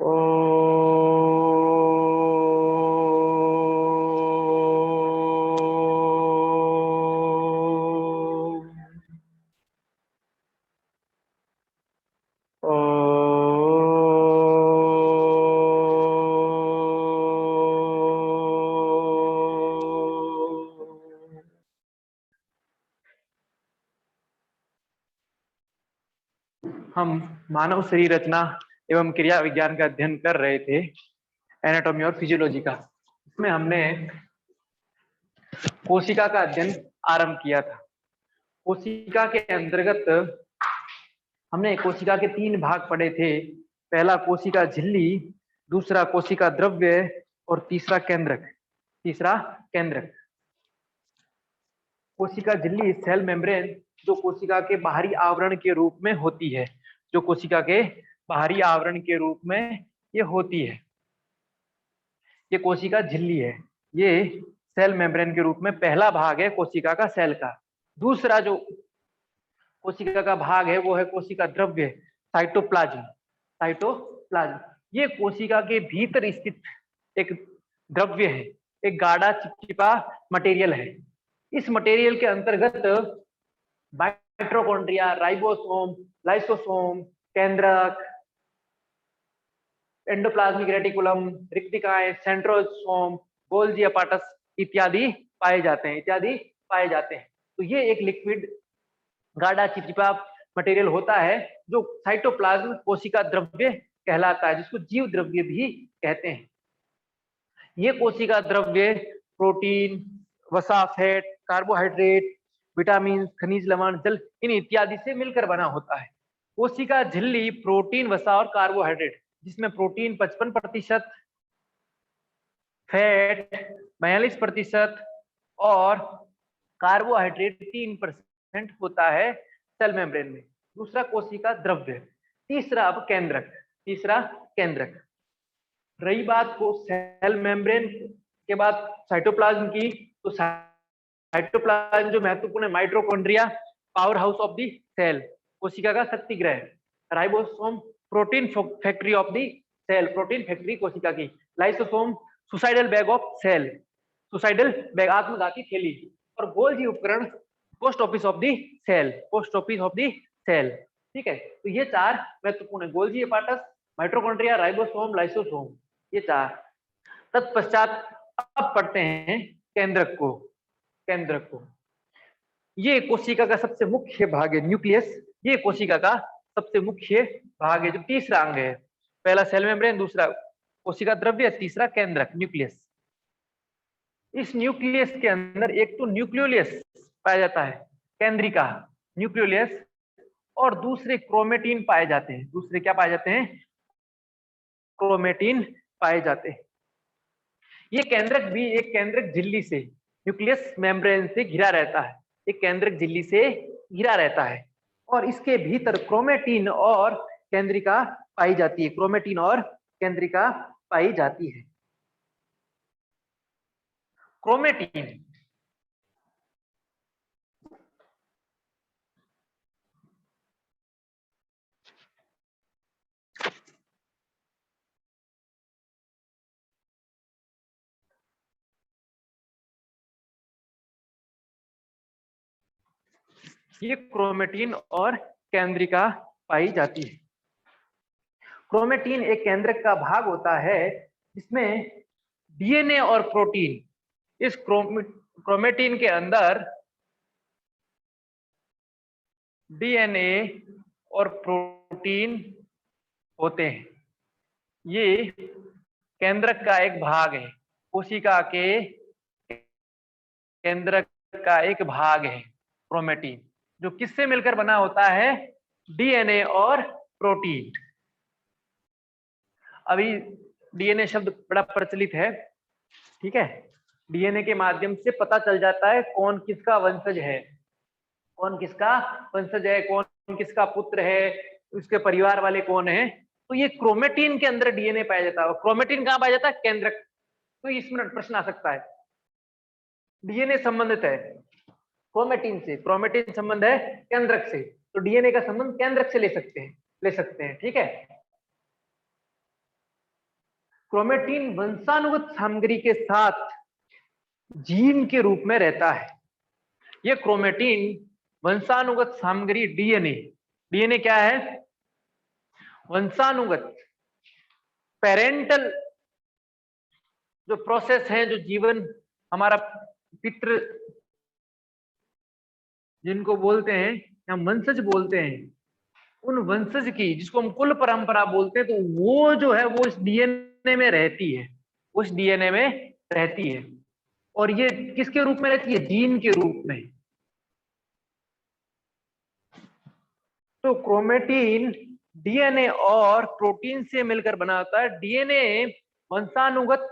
हम मानव शरीर रचना एवं क्रिया विज्ञान का अध्ययन कर रहे थे, एनाटॉमी और फिजियोलॉजी का। इसमें हमने कोशिका का अध्ययन आरंभ किया था। कोशिका के अंतर्गत हमने कोशिका के 3 भाग पढ़े थे। पहला कोशिका झिल्ली, दूसरा कोशिका द्रव्य और तीसरा केंद्रक। कोशिका झिल्ली सेल मेम्ब्रेन जो कोशिका के बाहरी आवरण के रूप में होती है, जो कोशिका के बाहरी आवरण के रूप में ये होती है, ये कोशिका झिल्ली है। ये सेल मेम्ब्रेन के रूप में पहला भाग है कोशिका का, सेल का। दूसरा जो कोशिका का भाग है वो है कोशिका द्रव्य, साइटोप्लाज्म। ये कोशिका के भीतर स्थित एक द्रव्य है, एक गाढ़ा चिपचिपा मटेरियल है। इस मटेरियल के अंतर्गत माइटोकॉन्ड्रिया, राइबोसोम, लाइसोसोम, केंद्रक, एंडोप्लाज्मिक रेटिकुलम, रिक्तिकाएं, सेंट्रोसोम, गोल्जी अपाटस इत्यादि पाए जाते हैं। तो ये एक लिक्विड गाढ़ा चिपचिपा मटेरियल होता है जो साइटोप्लाज्म कोशिका द्रव्य कहलाता है, जिसको जीव द्रव्य भी कहते हैं। ये कोशिका द्रव्य प्रोटीन, वसा, फैट, कार्बोहाइड्रेट, विटामिन, खनिज लवण, जल इन इत्यादि से मिलकर बना होता है। कोशिका झिल्ली प्रोटीन, वसा और कार्बोहाइड्रेट, जिसमें प्रोटीन 55%, फैट 42% और कार्बोहाइड्रेट 3% होता है सेल मेम्ब्रेन में। दूसरा कोशिका द्रव्य। तीसरा केंद्रक। रही बात को सेल मेम्ब्रेन के बाद साइटोप्लाज्म की, तो साइटोप्लाज्म जो महत्वपूर्ण है, mitochondria power house of the cell, कोशिका का शक्ति ग्रह। Ribosome protein factory of the cell, protein factory कोशिका की। Lysosome suicidal bag of cell, suicidal bag आत्मघाती थैली। और गोल्जी उपकरण post office of the cell. ठीक है, तो ये 4 महत्वपूर्ण है, Golgi apparatus, mitochondria, ribosome, lysosome, ये 4। तत्पश्चात अब पढ़ते हैं केंद्रक को। ये कोशिका का सबसे मुख्य भाग है, न्यूक्लियस। ये कोशिका का सबसे मुख्य भाग है, जो तीसरा अंग है। पहला सेल मेम्ब्रेन, दूसरा कोशिका द्रव्य, तीसरा केंद्रक, न्यूक्लियस। इस न्यूक्लियस के अंदर एक तो न्यूक्लियोलस पाया जाता है, केंद्रिका न्यूक्लियोलस, और दूसरे क्रोमेटिन पाए जाते हैं। दूसरे क्या पाए जाते हैं? क्रोमेटिन पाए जाते हैं। ये केंद्रक भी एक केंद्रक झिल्ली से, न्यूक्लियस मेम्ब्रेन से घिरा रहता है, एक केंद्रक झिल्ली से घिरा रहता है, और इसके भीतर क्रोमेटिन और केंद्रिका पाई जाती है। क्रोमेटिन ये क्रोमेटिन और केंद्रिका पाई जाती है। क्रोमेटिन एक केंद्रक का भाग होता है जिसमें डीएनए और प्रोटीन, इस क्रोमेटिन के अंदर डीएनए और प्रोटीन होते हैं। ये केंद्रक का एक भाग है, कोशिका के केंद्रक का एक भाग है क्रोमेटिन, जो किससे मिलकर बना होता है? डीएनए और प्रोटीन। अभी डीएनए शब्द बड़ा प्रचलित है, ठीक है। डीएनए के माध्यम से पता चल जाता है कौन किसका वंशज है, कौन किसका पुत्र है, उसके परिवार वाले कौन है। तो ये क्रोमेटिन के अंदर डीएनए पाया जाता है। क्रोमेटिन कहाँ पाया जाता है? केंद्रक। तो इसमें प्रश्न आ सकता है, डीएनए संबंधित है क्रोमेटिन से, क्रोमेटिन संबंध है केंद्रक से, तो डीएनए का संबंध केंद्रक से ले सकते हैं, ठीक है। क्रोमेटिन वंशानुगत सामग्री के साथ जीन के रूप में रहता है। ये क्रोमेटिन वंशानुगत सामग्री डीएनए, डीएनए क्या है? वंशानुगत पेरेंटल जो प्रोसेस है, जो जीवन हमारा पितृ जिनको बोलते हैं या वंशज बोलते हैं, उन वंशज की, जिसको हम कुल परंपरा बोलते हैं, तो वो जो है वो इस डीएनए में रहती है, उस डीएनए में रहती है। और ये किसके रूप में रहती है? जीन के रूप में। तो क्रोमेटिन डीएनए और प्रोटीन से मिलकर बना होता है। डीएनए वंशानुगत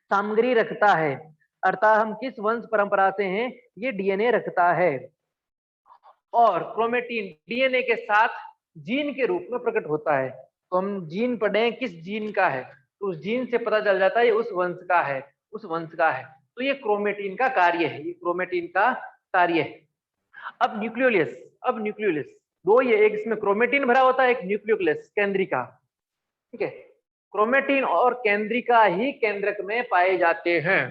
सामग्री रखता है, अर्थात हम किस वंश परंपरा से हैं ये डीएनए रखता है। और क्रोमेटिन डीएनए के साथ जीन के रूप में प्रकट होता है। तो हम जीन पढ़े किस जीन का है, तो उस जीन से पता चल जाता है ये उस वंश का है, उस वंश का है। तो ये क्रोमेटिन का कार्य है, ये क्रोमेटिन का कार्य है। अब न्यूक्लियोलस, अब न्यूक्लियोलस दो, ये एक इसमें क्रोमेटिन भरा होता है, एक न्यूक्लियोलस केंद्रिका, ठीक है। क्रोमेटिन और केंद्रिका ही केंद्रक में पाए जाते हैं।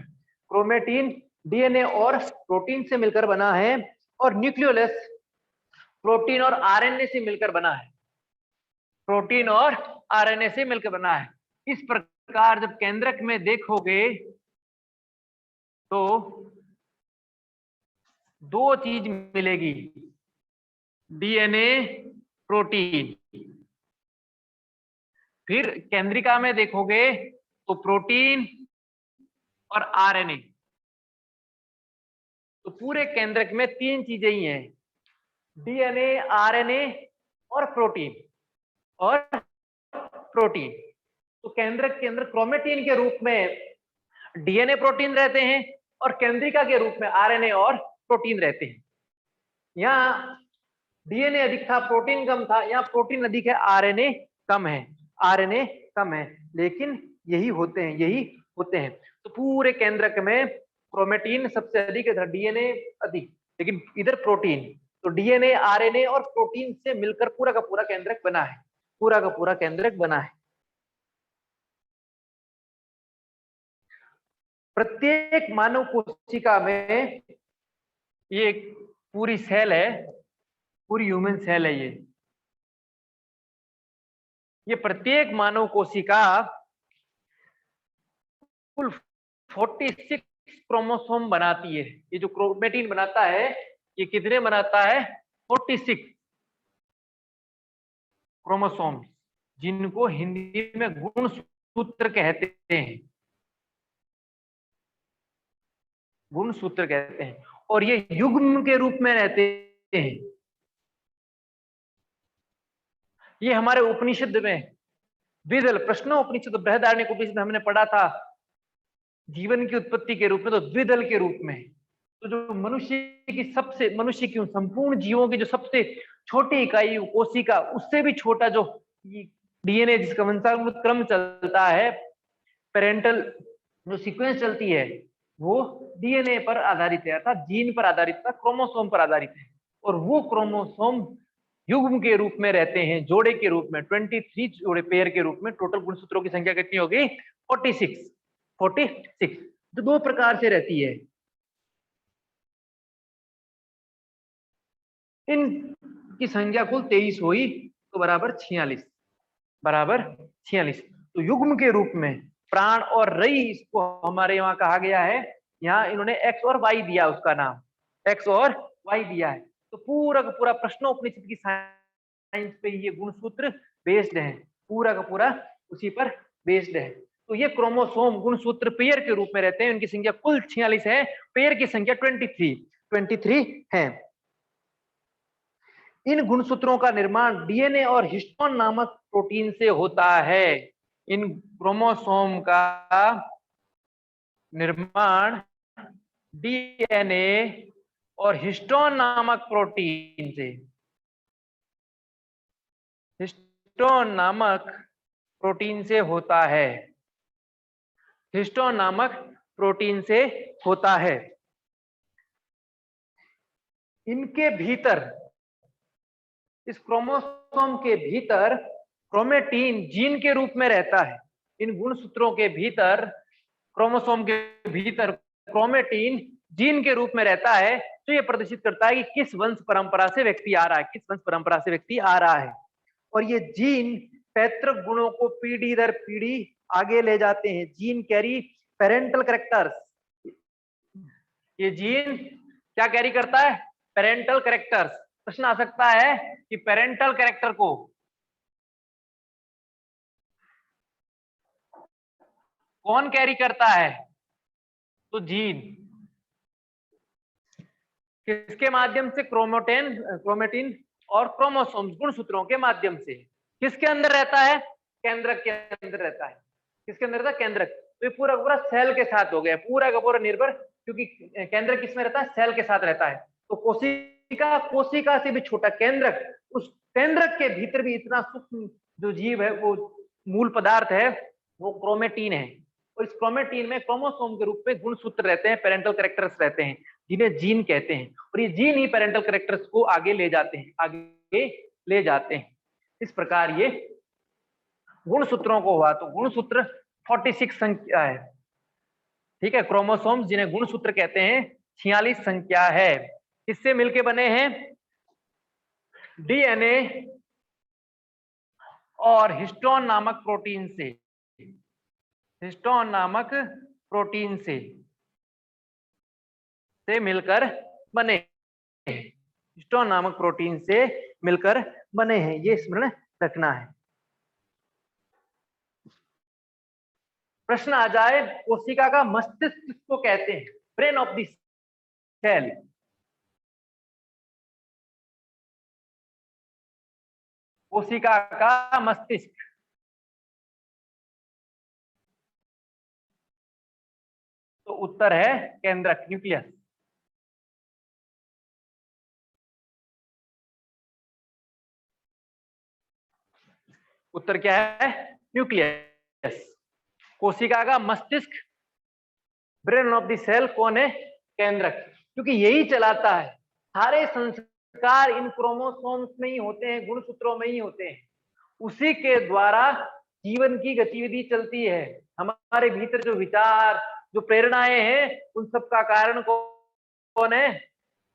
क्रोमेटिन डीएनए और प्रोटीन से मिलकर बना है, और न्यूक्लियोलस प्रोटीन और आरएनए से मिलकर बना है, प्रोटीन और आरएनए से मिलकर बना है। इस प्रकार जब केंद्रक में देखोगे तो दो चीज मिलेगी, डीएनए प्रोटीन। फिर केंद्रिका में देखोगे तो प्रोटीन और आरएनए। तो पूरे केंद्रक में तीन चीजें ही हैं, डीएनए, आरएनए और प्रोटीन, और प्रोटीन। तो केंद्रक के अंदर क्रोमेटिन के रूप में डीएनए प्रोटीन रहते हैं, और केंद्रिका के रूप में आरएनए और प्रोटीन रहते हैं। यहाँ डीएनए अधिक था, प्रोटीन कम था, यहाँ प्रोटीन अधिक है, आरएनए कम है, आरएनए कम है, लेकिन यही होते हैं, यही होते हैं। तो पूरे केंद्रक में क्रोमेटिन सबसे अधिक है, डीएनए अधिक, लेकिन इधर प्रोटीन। तो डीएनए, आरएनए और प्रोटीन से मिलकर पूरा का पूरा केंद्रक बना है, पूरा का पूरा केंद्रक बना है। प्रत्येक मानव कोशिका में ये एक पूरी सेल है, पूरी ह्यूमन सेल है ये प्रत्येक मानव कोशिका कुल 46 क्रोमोसोम बनाती है। ये जो क्रोमेटिन बनाता है ये कितने बनाता है? 46 क्रोमोसोम, जिनको हिंदी में गुणसूत्र कहते हैं, गुणसूत्र कहते हैं। और ये युग्म के रूप में रहते हैं। ये हमारे उपनिषद में द्विदल, प्रश्नोपनिषद, बृहदारण्यक उपनिषद हमने पढ़ा था, जीवन की उत्पत्ति के रूप में, तो द्विदल के रूप में। तो जो मनुष्य की संपूर्ण जीवों की जो सबसे छोटी इकाई कोशिका, उससे भी छोटा जो डीएनए, जिसका वंशानुगत क्रम चलता है, पेरेंटल जो सीक्वेंस चलती है, वो डीएनए पर आधारित है, अर्थात जीन पर आधारित था, क्रोमोसोम पर आधारित है। और वो क्रोमोसोम युग्म के रूप में रहते हैं, जोड़े के रूप में, 23 जोड़े, पेयर के रूप में। टोटल गुणसूत्रों की संख्या कितनी होगी? 46 जो दो प्रकार से रहती है। इन की संख्या कुल 23 हुई, तो बराबर 46, बराबर 46। तो युग्म के रूप में प्राण और रई, इसको हमारे यहाँ कहा गया है। यहाँ इन्होंने एक्स और वाई दिया, उसका नाम एक्स और वाई दिया है। तो पूरा का पूरा प्रश्नोपनिषद की साइंस पे ये गुणसूत्र बेस्ड है, पूरा का पूरा उसी पर बेस्ड है। तो ये क्रोमोसोम गुणसूत्र पेयर के रूप में रहते हैं, उनकी संख्या कुल 46 है, पेयर की संख्या 23 है। इन गुणसूत्रों का निर्माण डीएनए और हिस्टोन नामक प्रोटीन से होता है। इन क्रोमोसोम का निर्माण डीएनए और हिस्टोन नामक प्रोटीन से, हिस्टोन नामक प्रोटीन से होता है, हिस्टोन नामक प्रोटीन से होता है। इनके भीतर, इस क्रोमोसोम के भीतर क्रोमेटिन जीन के रूप में रहता है, इन गुणसूत्रों के भीतर, क्रोमोसोम के भीतर क्रोमेटिन जीन के रूप में रहता है, जो ये प्रदर्शित करता है कि किस वंश परंपरा से व्यक्ति आ रहा है, किस वंश परंपरा से व्यक्ति आ रहा है। और ये जीन पैतृक गुणों को पीढ़ी दर पीढ़ी आगे ले जाते हैं। Gene carry parental characters. ये जीन क्या कैरी करता है? Parental characters. प्रश्न आ सकता है कि पेरेंटल कैरेक्टर को कौन कैरी करता है? तो जीन। किसके माध्यम से? क्रोमेटिन और क्रोमोसोम्स, गुणसूत्रों के माध्यम से। किसके अंदर रहता है? केंद्रक के अंदर रहता है। किसके अंदर रहता है? केंद्रक। तो ये पूरा पूरा सेल के साथ हो गया, पूरा का पूरा निर्भर, क्योंकि केंद्रक किसमें रहता है? सेल के साथ रहता है। तो कोशिका से भी छोटा केंद्रक, उस केंद्रक के भीतर भी इतना सूक्ष्म जो जीव है, वो मूल पदार्थ है, वो क्रोमेटिन है। और इस क्रोमेटिन में क्रोमोसोम के रूप में गुणसूत्र रहते हैं, पेरेंटल कैरेक्टर्स रहते हैं, जिन्हें जीन कहते हैं। और ये जीन ही पेरेंटल कैरेक्टर्स को आगे ले जाते हैं, आगे ले जाते हैं। इस प्रकार ये गुणसूत्रों को हुआ। तो गुणसूत्र 46 संख्या है, ठीक है। क्रोमोसोम जिन्हें गुणसूत्र कहते हैं 46 संख्या है। किससे मिलके बने हैं? डीएनए और हिस्टोन नामक प्रोटीन से। हिस्टोन नामक प्रोटीन से मिलकर बने, हिस्टोन नामक प्रोटीन से मिलकर बने हैं, ये स्मरण रखना है। प्रश्न आ जाए, कोशिका का मस्तिष्क किसको कहते हैं? Brain of the cell. कोशिका का मस्तिष्क, तो उत्तर है केंद्रक, न्यूक्लियस। उत्तर क्या है? न्यूक्लियस। कोशिका का मस्तिष्क, ब्रेन ऑफ द सेल कौन है? केंद्रक। क्योंकि यही चलाता है, सारे संस्कार इन क्रोमोसोम्स में ही होते हैं, गुणसूत्रों में ही होते हैं। उसी के द्वारा जीवन की गतिविधि चलती है। हमारे भीतर जो विचार, जो प्रेरणाएं हैं, उन सब का कारण कौन है?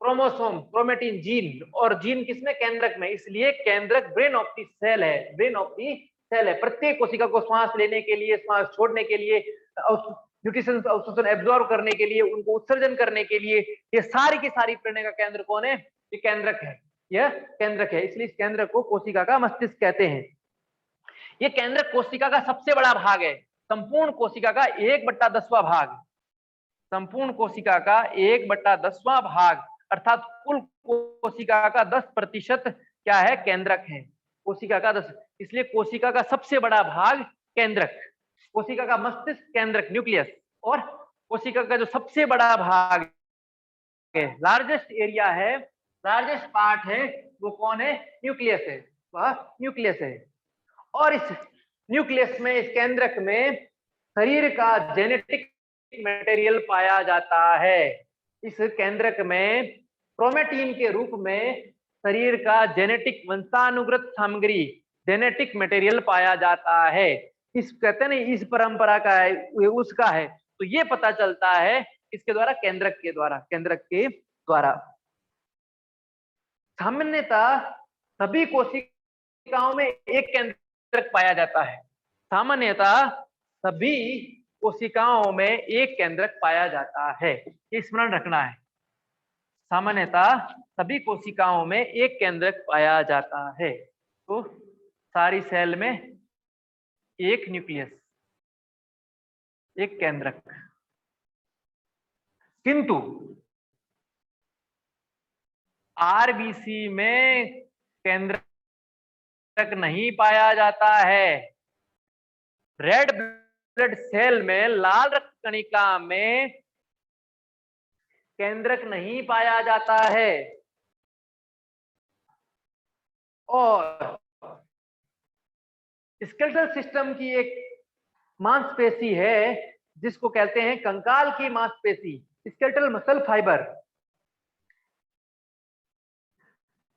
Chromosome, chromatin, gene. और जीन किसमें? केंद्रक में। इसलिए केंद्रक ब्रेन ऑफ द सेल है, ब्रेन ऑफ द सेल है। प्रत्येक कोशिका को श्वास लेने के लिए, श्वास छोड़ने के लिए, न्यूट्रिशन अवशोषण एब्जॉर्ब करने के लिए, उनको उत्सर्जन करने के लिए, ये सारी की सारी प्रेरणा का केंद्र कौन है? ये केंद्रक है, यह केंद्रक है। इसलिए इस केंद्रक को कोशिका का मस्तिष्क कहते हैं। ये केंद्रक कोशिका का सबसे बड़ा भाग है, संपूर्ण कोशिका का 1/10वां भाग। संपूर्ण कोशिका का 1/10वां भाग, अर्थात कुल कोशिका का 10% क्या है? केंद्रक है। कोशिका का 10, इसलिए कोशिका का सबसे बड़ा भाग केंद्रक। कोशिका का मस्तिष्क केंद्रक, न्यूक्लियस। और कोशिका का जो सबसे बड़ा भाग है, लार्जेस्ट एरिया है, लार्जेस्ट पार्ट है, वो कौन है? न्यूक्लियस है, वह न्यूक्लियस है। और इस न्यूक्लियस में, इस केंद्रक में शरीर का जेनेटिक मटेरियल पाया जाता है। इस केंद्रक में क्रोमेटिन के रूप में शरीर का जेनेटिक वंशानुगत सामग्री, जेनेटिक मटेरियल पाया जाता है। इस कहते हैं इस परंपरा का है, उसका है। तो ये पता चलता है इसके द्वारा, केंद्रक के द्वारा, केंद्रक के द्वारा। सामान्यतः सभी कोशिकाओं में एक केंद्रक पाया जाता है। सामान्यतः सभी कोशिकाओं में एक केंद्रक पाया जाता है, ये स्मरण रखना है। सामान्यतः सभी कोशिकाओं में एक केंद्रक पाया जाता है। तो सारी सेल में एक न्यूक्लियस, एक केंद्रक। किंतु आरबीसी में केंद्रक नहीं पाया जाता है। रेड ब्लड सेल में, लाल रक्त कणिका में केंद्रक नहीं पाया जाता है। और स्केलेटल सिस्टम की एक मांसपेशी है जिसको कहते हैं कंकाल की मांसपेशी, स्केलेटल मसल फाइबर।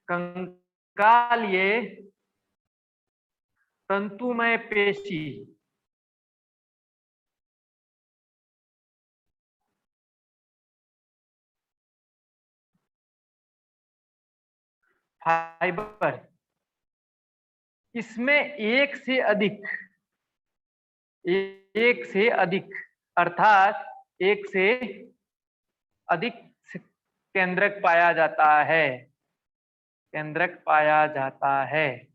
कंकाल ये तंतुमय पेशी, फाइबर, इसमें एक से अधिक अर्थात एक से अधिक केंद्रक पाया जाता है, केंद्रक पाया जाता है।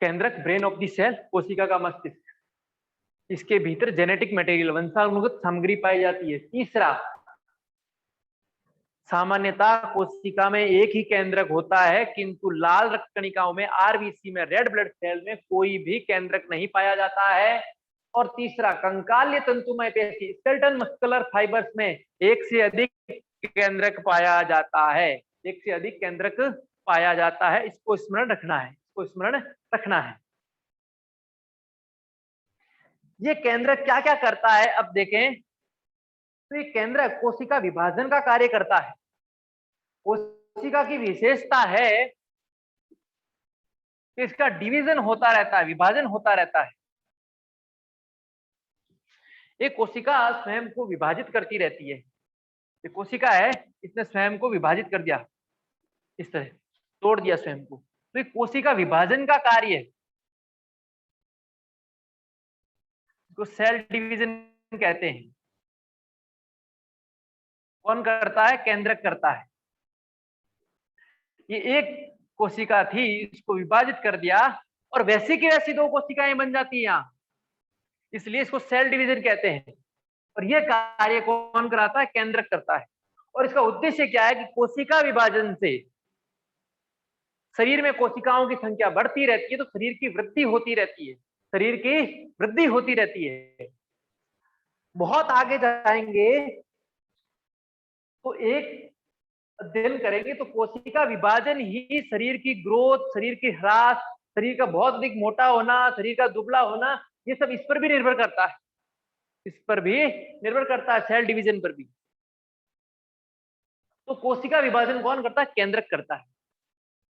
केंद्रक ब्रेन ऑफ द सेल, कोशिका का मस्तिष्क, इसके भीतर जेनेटिक मटेरियल वंशानुगत सामग्री पाई जाती है। तीसरा, सामान्यतः कोशिका में एक ही केंद्रक होता है, किंतु लाल रक्त कणिकाओं में, आरबीसी में, रेड ब्लड सेल में कोई भी केंद्रक नहीं पाया जाता है। और तीसरा, कंकाल्य तंतुमय पेशी, स्केलेटल मस्कुलर फाइबर्स में एक से अधिक केंद्रक पाया जाता है, एक से अधिक केंद्रक पाया जाता है। इसको स्मरण रखना है, इसको स्मरण रखना है। ये केंद्रक क्या क्या करता है अब देखें। तो ये केंद्रक कोशिका विभाजन का कार्य करता है। कोशिका की विशेषता है कि इसका डिवीजन होता रहता है, विभाजन होता रहता है। एक कोशिका स्वयं को विभाजित करती रहती है। ये कोशिका है, इसने स्वयं को विभाजित कर दिया, इस तरह तोड़ दिया स्वयं को, तो ये कोशिका विभाजन का कार्य है, इसको सेल डिवीजन कहते हैं। कौन करता है? केंद्रक करता है। ये एक कोशिका थी, इसको विभाजित कर दिया और वैसी की वैसी दो कोशिकाएं बन जाती हैं यहाँ, इसलिए इसको सेल डिवीजन कहते हैं। और ये कार्य कौन कराता है? केंद्रक करता है। और इसका उद्देश्य क्या है कि कोशिका विभाजन से शरीर में कोशिकाओं की संख्या बढ़ती रहती है, तो शरीर की वृद्धि होती रहती है, शरीर की वृद्धि होती रहती है। बहुत आगे जाएंगे तो एक अध्ययन करेंगे तो कोशिका विभाजन ही शरीर की ग्रोथ, शरीर की ह्रास, शरीर का बहुत अधिक मोटा होना, शरीर का दुबला होना, ये सब इस पर भी निर्भर करता है, इस पर भी निर्भर करता है, सेल डिवीजन पर भी। तो कोशिका विभाजन कौन करता है? केंद्रक करता है।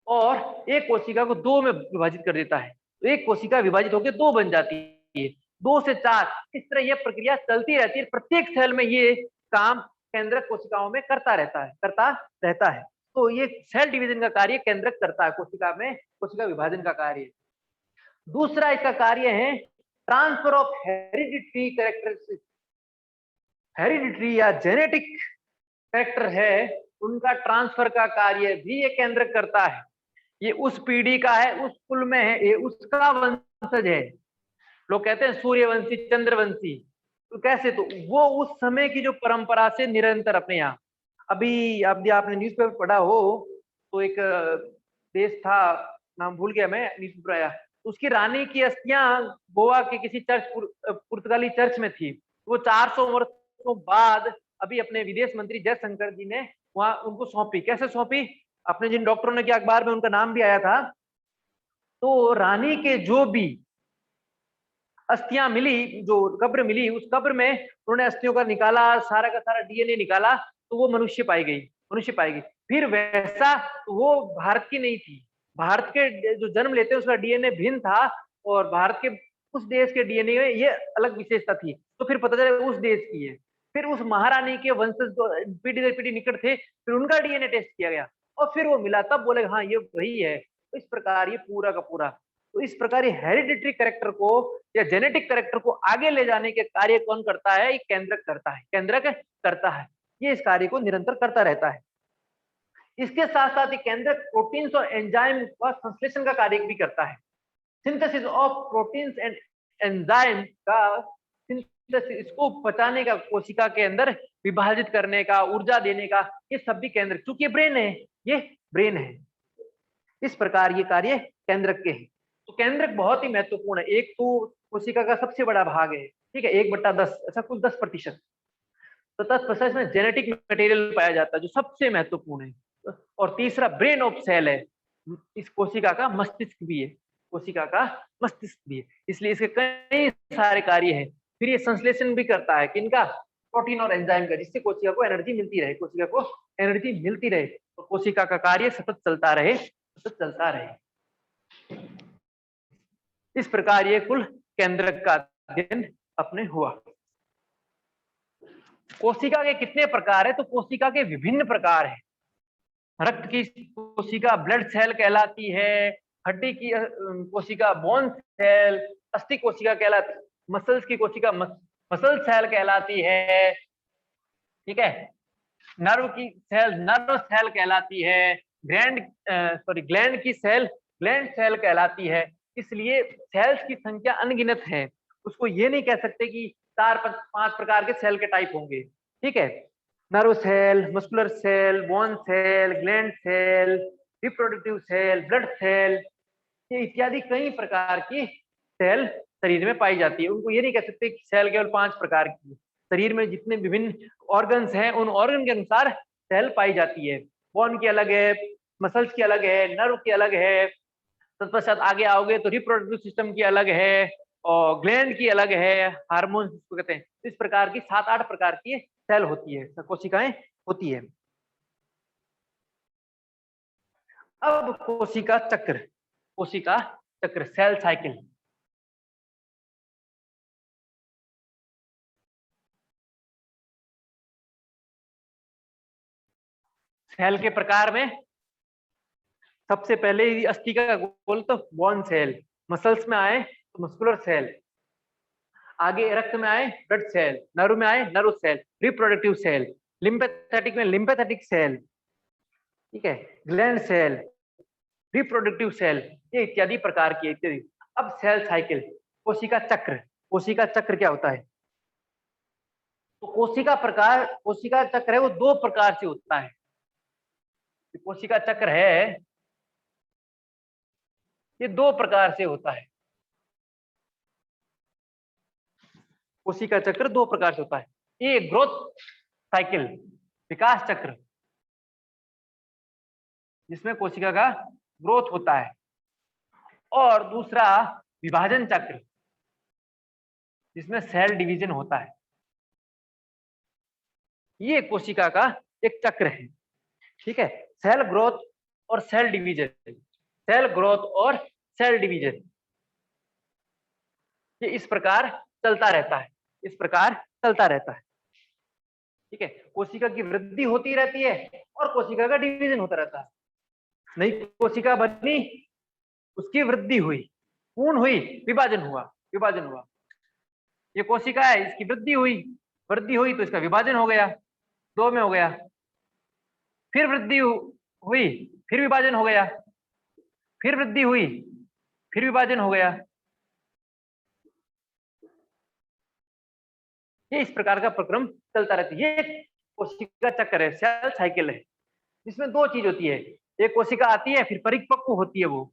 और एक कोशिका को दो में विभाजित कर देता है, तो एक कोशिका विभाजित होकर दो बन जाती है, 2 से 4, इस तरह यह प्रक्रिया चलती रहती है। प्रत्येक सेल में ये काम केंद्रक कोशिकाओं में करता रहता है। तो ये सेल डिवीजन का कार्य केंद्रक करता है कोशिका में, कोशिका विभाजन का कार्य। दूसरा इसका कार्य है transfer of hereditary characteristic, hereditary या जेनेटिक कैरेक्टर है, उनका ट्रांसफर का कार्य भी ये केंद्रक करता है। ये उस पीढ़ी का है, उस कुल में है, ये उसका वंशज है। लोग कहते हैं सूर्यवंशी, चंद्रवंशी, तो कैसे? तो वो उस समय की जो परंपरा से निरंतर अपने यहाँ, अभी आपने न्यूज़पेपर पढ़ा हो तो एक देश था, नाम भूल गया मैं, न्यूज़पेपर आया, उसकी रानी की अस्थियां गोवा के किसी चर्च, पुर्तगाली चर्च में थी। वो 400 वर्षों बाद अभी अपने विदेश मंत्री जयशंकर जी ने वहां उनको सौंपी। कैसे सौंपी? अपने जिन डॉक्टरों ने, कि अखबार में उनका नाम भी आया था, तो रानी के जो भी अस्थियां मिली, जो कब्र मिली, उस कब्र में उन्होंने अस्थियों का निकाला, सारा का सारा डीएनए निकाला, तो वो मनुष्य पाई गई, मनुष्य पाई गई। फिर वैसा वो भारत की नहीं थी, भारत के जो जन्म लेते हैं उसका डीएनए भिन्न था, और भारत के उस देश के डीएनए में ये अलग विशेषता थी। तो फिर पता चला उस देश की है। फिर उस महारानी के वंशज जो पीढ़ी दर पीढ़ी निकट थे, फिर उनका डीएनए टेस्ट किया गया और फिर वो मिला, तब बोले हाँ ये वही है। तो इस प्रकार ये पूरा का पूरा, तो इस प्रकार ये हेरिडिटरी कैरेक्टर को या जेनेटिक कैरेक्टर को आगे ले जाने के कार्य कौन करता है? ये केंद्रक करता है, केंद्रक करता है। ये इस कार्य को निरंतर करता रहता है। इसके साथ साथ ये केंद्रक प्रोटीन्स और एंजाइम का संश्लेषण का कार्य भी करता है। Synthesis of proteins and enzyme का सिंथेसिस, इसको पचाने का, कोशिका के अंदर विभाजित करने का, ऊर्जा देने का, ये सब भी केंद्रक, क्योंकि ये ब्रेन है, ये ब्रेन है। इस प्रकार ये कार्य केंद्रक के हैं। तो केंद्रक बहुत ही महत्वपूर्ण है। एक तो कोशिका का सबसे बड़ा भाग है, ठीक है, 1/10, ऐसा कुछ 10%। तो 10% में जेनेटिक मटेरियल पाया जाता है जो सबसे महत्वपूर्ण है। और तीसरा ब्रेन ऑफ सेल है, इस कोशिका का मस्तिष्क भी है, कोशिका का मस्तिष्क भी है, इसलिए इसके कई सारे कार्य हैं। फिर ये संश्लेषण भी करता है किनका? प्रोटीन और एंजाइम का, जिससे कोशिका को एनर्जी मिलती रहे, कोशिका को एनर्जी मिलती रहे, तो कोशिका का कार्य सतत चलता रहे, सतत चलता रहे। इस प्रकार ये कुल केंद्रक का अध्ययन अपने हुआ। कोशिका के कितने प्रकार है? तो कोशिका के विभिन्न प्रकार है। रक्त की कोशिका ब्लड सेल कहलाती है, हड्डी की कोशिका बोन सेल, अस्थि कोशिका कहलाती, मसल्स की कोशिका मसल सेल कहलाती है, ठीक है। नर्व की सेल नर्व सेल कहलाती है, ग्लैंड की सेल ग्लैंड सेल कहलाती है। इसलिए सेल्स की संख्या अनगिनत है। उसको ये नहीं कह सकते कि 4-5 प्रकार के सेल के टाइप होंगे, ठीक है। Nerve cell, muscular cell, bone cell, gland cell, reproductive cell, blood cell, ये इत्यादि कई प्रकार की सेल शरीर में पाई जाती है। उनको ये नहीं कह सकते कि सेल केवल 5 प्रकार की। शरीर में जितने विभिन्न ऑर्गन्स हैं उन ऑर्गन के अनुसार सेल पाई जाती है। बोन की अलग है, मसल्स की अलग है, नर्व की अलग है, तत्पश्चात आगे आओगे तो रिप्रोडक्टिव सिस्टम की अलग है और ग्लैंड की अलग है, हार्मोन जिसको कहते हैं। इस प्रकार की 7-8 प्रकार की सेल होती है, कोशिकाएं होती है। अब कोशिका चक्र सेल साइकिल। सेल के प्रकार में सबसे पहले अस्थि का बोल तो बोन सेल, मसल्स में आए तो मस्कुलर सेल, आगे रक्त में आए ब्लड सेल, नर्व में आए नर्व सेल, रिप्रोडक्टिव सेल, लिम्फेथेटिक में लिम्फेथेटिक सेल, ठीक है, ग्लैंड सेल, रिप्रोडक्टिव सेल, ये इत्यादि प्रकार की इत्यादि। अब सेल साइकिल, कोशिका चक्र क्या होता है? तो कोशिका चक्र है वो 2 प्रकार से होता है। कोशिका चक्र है ये 2 प्रकार से होता है। कोशिका चक्र 2 प्रकार से होता है। ये ग्रोथ साइकिल, विकास चक्र, जिसमें कोशिका का ग्रोथ होता है, और दूसरा विभाजन चक्र, जिसमें सेल डिवीजन होता है। ये कोशिका का एक चक्र है, ठीक है। सेल ग्रोथ और सेल डिवीजन, सेल ग्रोथ और सेल डिवीजन, ये इस प्रकार चलता रहता है, ठीक है। कोशिका की वृद्धि होती रहती है और कोशिका का डिवीजन होता रहता है। नई कोशिका बनी, उसकी वृद्धि हुई, पूर्ण हुई, विभाजन हुआ। ये कोशिका है, इसकी वृद्धि हुई तो इसका विभाजन हो गया, 2 में हो गया, फिर वृद्धि हुई, फिर विभाजन हो गया, फिर वृद्धि हुई, फिर विभाजन हो गया। ये इस प्रकार का प्रक्रम चलता रहता है। ये कोशिका चक्र है, सेल साइकिल है, जिसमें 2 चीज होती है। एक कोशिका आती है, फिर परिपक्व होती है, वो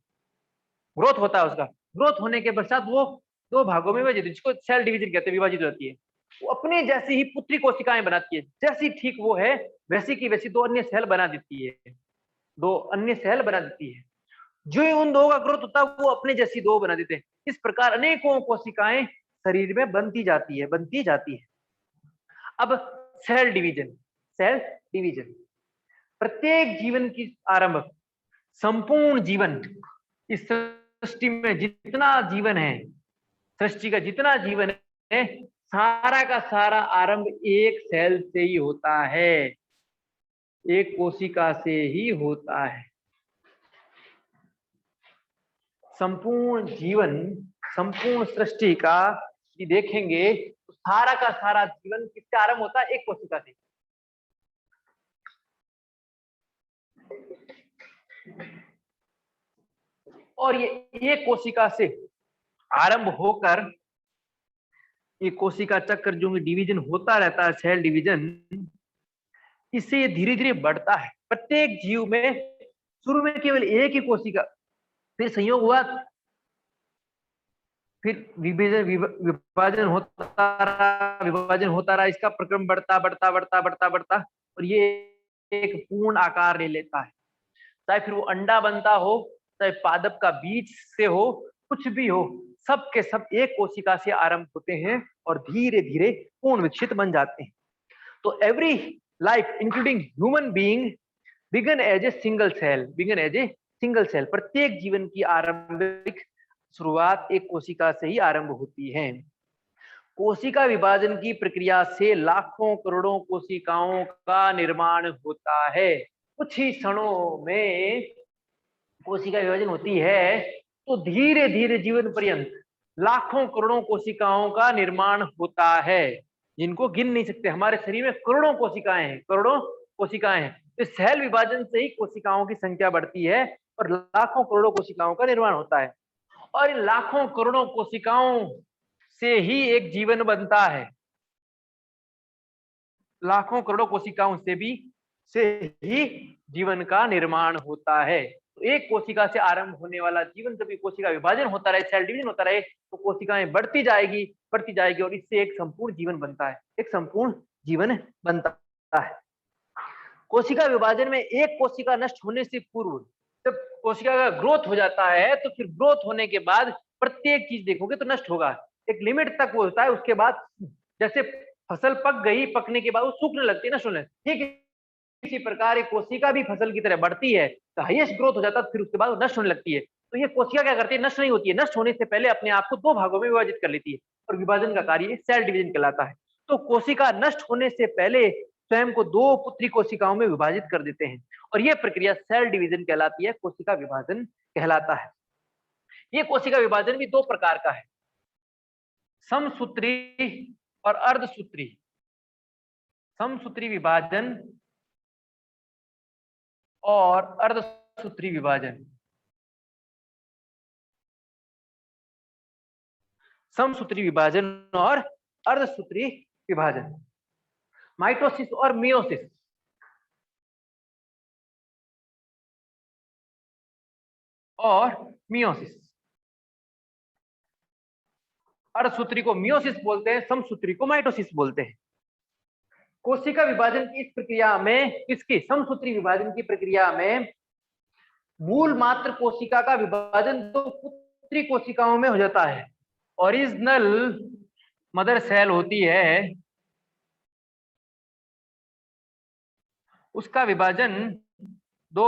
ग्रोथ होता है उसका। ग्रोथ होने के पश्चात वो 2 भागों में विभाजित, जिसको सेल डिवीजन कहते हैं, विभाजित होती है। वो अपनी जैसी ही पुत्री कोशिकाएं बनाती है, जैसी ठीक वो है वैसी की वैसी 2 अन्य सेल बना देती है, 2 अन्य सेल बना देती है। जो ही उन 2 का ग्रोथ होता है वो अपने जैसी 2 बना देते हैं। इस प्रकार अनेकों कोशिकाएं शरीर में बनती जाती है। अब सेल डिवीजन, प्रत्येक जीवन की आरंभ, संपूर्ण जीवन, इस सृष्टि में जितना जीवन है, सृष्टि का जितना जीवन है, सारा का सारा आरंभ एक सेल से ही होता है, एक कोशिका से ही होता है। संपूर्ण जीवन, संपूर्ण सृष्टि का यदि देखेंगे तो सारा का सारा जीवन किससे आरंभ होता है? एक कोशिका से। और ये कोशिका से आरंभ होकर ये कोशिका चक्र जो डिवीजन होता रहता है, सेल डिवीजन, इससे धीरे धीरे बढ़ता है। प्रत्येक जीव में शुरू में केवल एक ही कोशिका, फिर संयोग हुआ, फिर विभाजन होता रहा, इसका प्रक्रम बढ़ता और ये एक पूर्ण आकार ले लेता है। चाहे फिर वो अंडा बनता हो, चाहे पादप का बीज से हो, कुछ भी हो, सब के सब एक कोशिका से आरंभ होते हैं और धीरे धीरे पूर्ण विकसित बन जाते हैं। तो every life including human being began as a single cell, प्रत्येक जीवन की आरंभिक शुरुआत एक कोशिका से ही आरंभ होती है। कोशिका विभाजन की प्रक्रिया से लाखों करोड़ों कोशिकाओं का निर्माण होता है। कुछ ही क्षणों में कोशिका विभाजन होती है तो धीरे धीरे जीवन पर्यंत लाखों करोड़ों कोशिकाओं का निर्माण होता है, जिनको गिन नहीं सकते। हमारे शरीर में करोड़ों कोशिकाएं हैं, करोड़ों कोशिकाएं हैं। इस सेल विभाजन से ही कोशिकाओं की संख्या बढ़ती है और लाखों करोड़ों कोशिकाओं का निर्माण होता है। और इन लाखों करोड़ों कोशिकाओं से ही एक जीवन बनता है। लाखों करोड़ों कोशिकाओं से ही जीवन का निर्माण होता है। तो एक कोशिका से आरंभ होने वाला जीवन, जब कोशिका विभाजन होता रहे, सेल डिवीजन होता रहे, तो कोशिकाएं बढ़ती जाएगी और इससे एक संपूर्ण जीवन बनता है, एक संपूर्ण जीवन बनता है। कोशिका विभाजन में एक कोशिका नष्ट होने से पूर्व जब कोशिका का ग्रोथ हो जाता है, तो फिर ग्रोथ होने के बाद प्रत्येक चीज देखोगे तो नष्ट होगा। एक लिमिट तक वो होता है, उसके बाद जैसे फसल पक गई, पकने के बाद वो सूखने लगती है, नष्ट होने। ठीक इसी प्रकार एक कोशिका भी फसल की तरह बढ़ती है, तो हाईएस्ट ग्रोथ हो जाता है, फिर उसके बाद नष्ट होने लगती है। तो ये कोशिका क्या करती है, नष्ट नहीं होती है, नष्ट होने से पहले अपने आप को दो भागों में विभाजित कर लेती है और विभाजन का कार्य सेल डिवीजन कहलाता है। तो कोशिका नष्ट होने से पहले स्वयं को दो पुत्री कोशिकाओं में विभाजित कर देते हैं और यह प्रक्रिया सेल डिवीजन कहलाती है, कोशिका विभाजन कहलाता है। ये कोशिका विभाजन भी दो प्रकार का है, समसूत्री और अर्धसूत्री। समसूत्री विभाजन और अर्धसूत्री विभाजन। समसूत्री विभाजन और अर्धसूत्री विभाजन, माइटोसिस और मियोसिस। अर्धसूत्री को मियोसिस बोलते हैं, समसूत्री को माइटोसिस बोलते हैं। कोशिका विभाजन की इस प्रक्रिया में, इसकी समसूत्री विभाजन की प्रक्रिया में मूल मात्र कोशिका का विभाजन तो पुत्री कोशिकाओं में हो जाता है। ओरिजिनल मदर सेल होती है, उसका विभाजन दो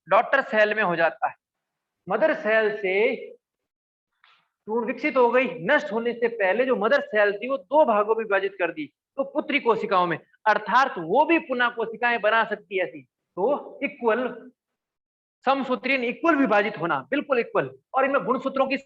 डॉटर सेल में हो जाता है। मदर सेल से भ्रूण विकसित हो गई, नष्ट होने से पहले जो मदर सेल थी वो दो भागों में विभाजित कर दी, तो पुत्री कोशिकाओं में, अर्थात वो भी पुनः कोशिकाएं बना सकती है ऐसी। तो इक्वल समसूत्री इक्वल विभाजित होना, बिल्कुल इक्वल। और इनमें गुणसूत्रों की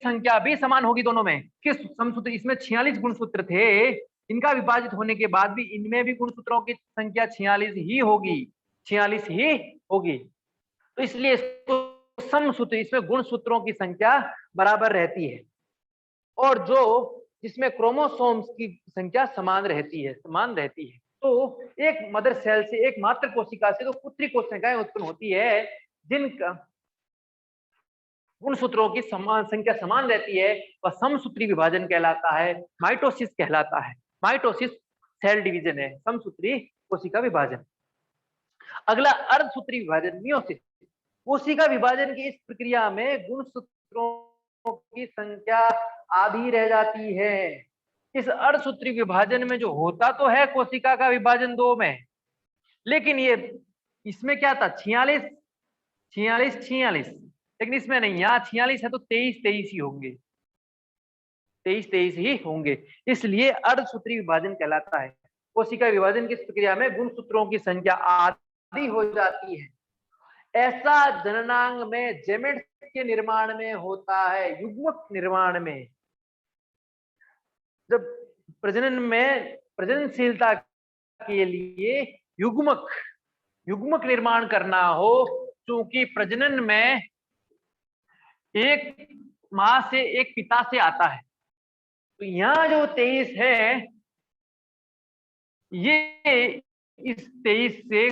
संख्या भी समान होगी दोनों में। किस समसूत्र, इसमें 46 गुणसूत्र थे, इनका विभाजित होने के बाद भी इनमें भी गुणसूत्रों की संख्या 46 ही होगी, 46 ही होगी। तो इसलिए इसको समसूत्र, इसमें गुणसूत्रों की संख्या बराबर रहती है और जो जिसमें क्रोमोसोम्स की संख्या समान रहती है, तो एक मदर सेल से, एक मात्र कोशिका से तो पुत्री कोशिकाएं उत्पन्न होती है जिनका गुणसूत्रों की संख्या समान रहती है, वह समसूत्री विभाजन कहलाता है, माइटोसिस कहलाता है। माइटोसिस सेल डिवीजन है, समसूत्री कोशिका विभाजन। अगला अर्धसूत्री विभाजन, मियोसिस। कोशिका विभाजन की इस प्रक्रिया में गुणसूत्रों की संख्या आधी रह जाती है। इस अर्धसूत्री विभाजन में जो होता तो है कोशिका का विभाजन दो में, लेकिन ये इसमें क्या था, 46 46 46, लेकिन इसमें नहीं, यहाँ 46 है तो 23 23 ही होंगे, 23 23 ही होंगे, इसलिए अर्धसूत्री विभाजन कहलाता है। कोशिका विभाजन की प्रक्रिया में गुणसूत्रों की संख्या आधी हो जाती है। ऐसा जननांग में जेमेट्स के निर्माण में होता है, युग्मक निर्माण में। जब प्रजननशीलता के लिए युग्मक निर्माण करना हो, क्योंकि प्रजनन में एक मां से, एक पिता से आता है, तो यहाँ जो 23 है, ये इस 23 से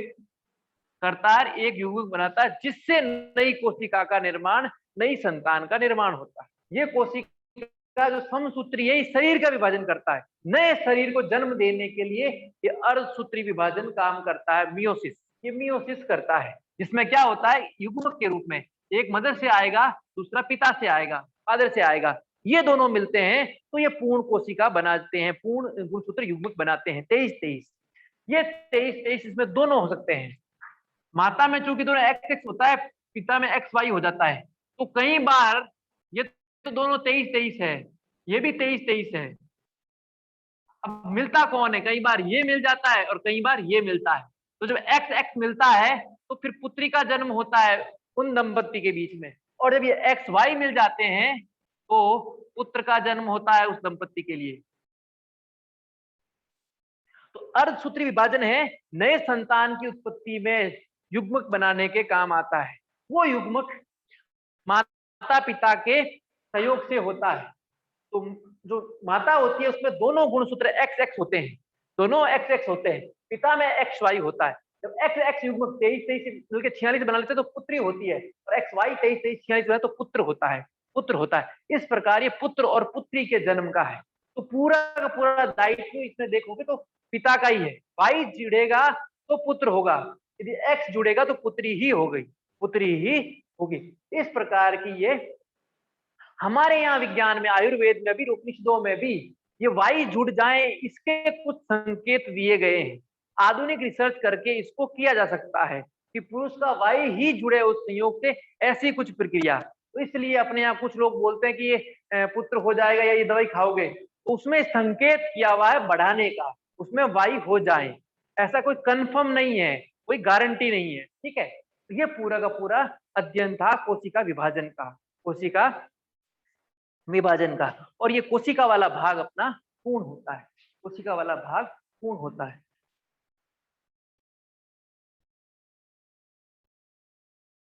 करतार एक युग्मक बनाता है, जिससे नई कोशिका का निर्माण, नई संतान का निर्माण होता है। ये कोशिका जो समसूत्री है, इस शरीर का विभाजन करता है, नए शरीर को जन्म देने के लिए ये अर्धसूत्री विभाजन काम करता है, मियोसिस। ये मियोसिस करता है, जिसमें क्या होता है, युग्मक के रूप में एक मदर से आएगा, दूसरा पिता से आएगा, फादर से आएगा, ये दोनों मिलते हैं तो ये पूर्ण कोशिका बनाते हैं, पूर्ण गुणसूत्र युग्मक बनाते हैं, 23 23। ये 23 23 इसमें दोनों हो सकते हैं। माता में चूंकि दोनों एक्स एक्स होता है, पिता में एक्स वाई हो जाता है, तो कई बार ये तो दोनों 23-23 है, ये भी 23-23 है। अब मिलता कौन है? कई बार ये मिल जाता है और कई बार ये मिलता है। तो जब एक्स एक्स मिलता है तो फिर पुत्री का जन्म होता है उन दंपत्ति के बीच में, और जब ये एक्स वाई मिल जाते हैं तो पुत्र का जन्म होता है उस दंपत्ति के लिए। तो अर्धसूत्री विभाजन है नए संतान की उत्पत्ति में युग्मक बनाने के काम आता है। वो युग्मक माता पिता के सहयोग से होता है। तो जो माता होती है उसमें दोनों गुणसूत्र एक्स एक्स होते हैं, दोनों एक्स एक्स होते हैं, पिता में एक्स वाई होता है। जब एक्स एक्स युग्मक 23-23 मिलकर 46 बना लेते हैं तो पुत्री होती है, और एक्स वाई 23-23 46 बना तो पुत्र होता है, पुत्र होता है। इस प्रकार ये पुत्र और पुत्री के जन्म का है। तो पूरा का पूरा दायित्व इसमें देखोगे तो पिता का ही है। वाई जुड़ेगा तो पुत्र होगा, यदि एक्स जुड़ेगा तो पुत्री ही हो गई, पुत्री ही होगी। इस प्रकार की ये हमारे यहाँ विज्ञान में, आयुर्वेद में भी, उपनिषदों में भी ये वाई जुड़ जाए इसके कुछ संकेत दिए गए हैं। आधुनिक रिसर्च करके इसको किया जा सकता है कि पुरुष का वाई ही जुड़े उस संयोग से, ऐसी कुछ प्रक्रिया। तो इसलिए अपने यहाँ कुछ लोग बोलते हैं कि ये पुत्र हो जाएगा या ये दवाई खाओगे, तो उसमें संकेत किया हुआ है बढ़ाने का, उसमें वाई हो जाए। ऐसा कोई कंफर्म नहीं है, कोई गारंटी नहीं है, ठीक है। तो ये पूरा का पूरा अध्ययन था कोशिका विभाजन का, कोशिका विभाजन का। और ये कोशिका वाला भाग अपना पूर्ण होता है, कोशिका वाला भाग पूर्ण होता है।